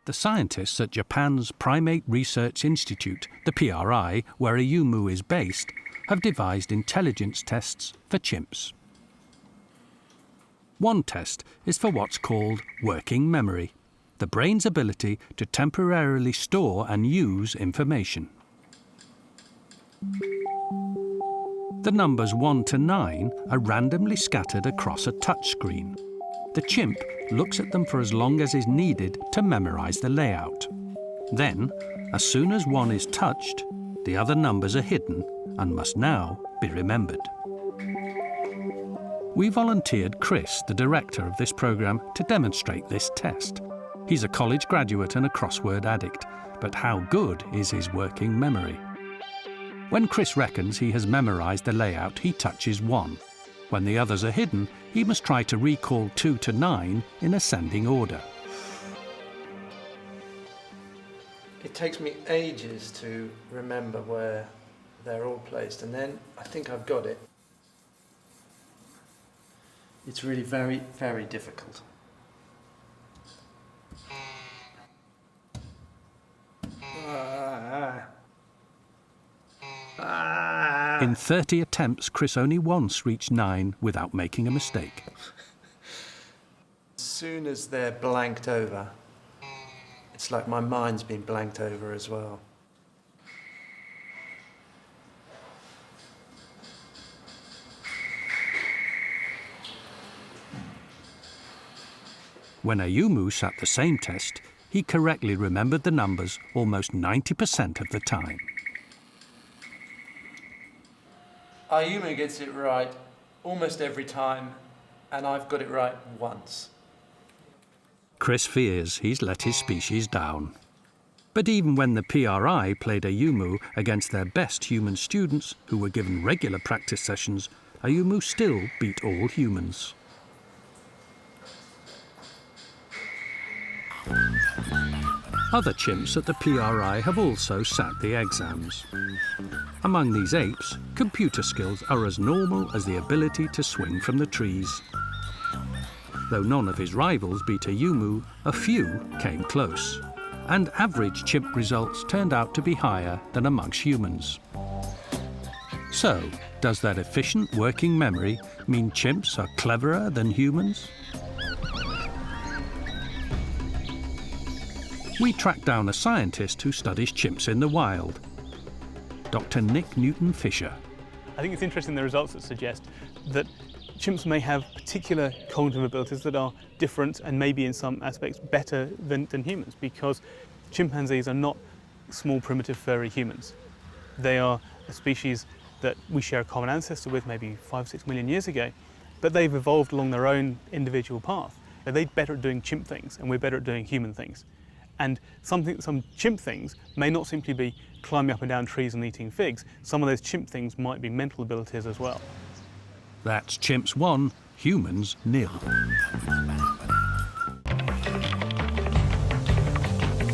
The scientists at Japan's Primate Research Institute, the PRI, where Ayumu is based, have devised intelligence tests for chimps. One test is for what's called working memory, the brain's ability to temporarily store and use information. The numbers 1 to 9 are randomly scattered across a touchscreen. The chimp looks at them for as long as is needed to memorize the layout. Then, as soon as 1 is touched, the other numbers are hidden and must now be remembered. We volunteered Chris, the director of this programme, to demonstrate this test. He's a college graduate and a crossword addict, but how good is his working memory? When Chris reckons he has memorised the layout, he touches 1. When the others are hidden, he must try to recall 2 to 9 in ascending order. It takes me ages to remember where they're all placed, and then I think I've got it. It's really very, very difficult. In 30 attempts, Chris only once reached 9 without making a mistake. As soon as they're blanked over, it's like my mind's been blanked over as well. When Ayumu sat the same test, he correctly remembered the numbers almost 90% of the time. Ayumu gets it right almost every time, and I've got it right once. Chris fears he's let his species down. But even when the PRI played Ayumu against their best human students, who were given regular practice sessions, Ayumu still beat all humans. Other chimps at the PRI have also sat the exams. Among these apes, computer skills are as normal as the ability to swing from the trees. Though none of his rivals beat Ayumu, a few came close, and average chimp results turned out to be higher than amongst humans. So, does that efficient working memory mean chimps are cleverer than humans? We tracked down a scientist who studies chimps in the wild, Dr. Nick Newton-Fisher. I think it's interesting the results that suggest that chimps may have particular cognitive abilities that are different and maybe in some aspects better than humans, because chimpanzees are not small, primitive, furry humans. They are a species that we share a common ancestor with maybe 5 or 6 million years ago, but they've evolved along their own individual path. They're better at doing chimp things and we're better at doing human things. And some chimp things may not simply be climbing up and down trees and eating figs. Some of those chimp things might be mental abilities as well. That's chimps 1, humans 0.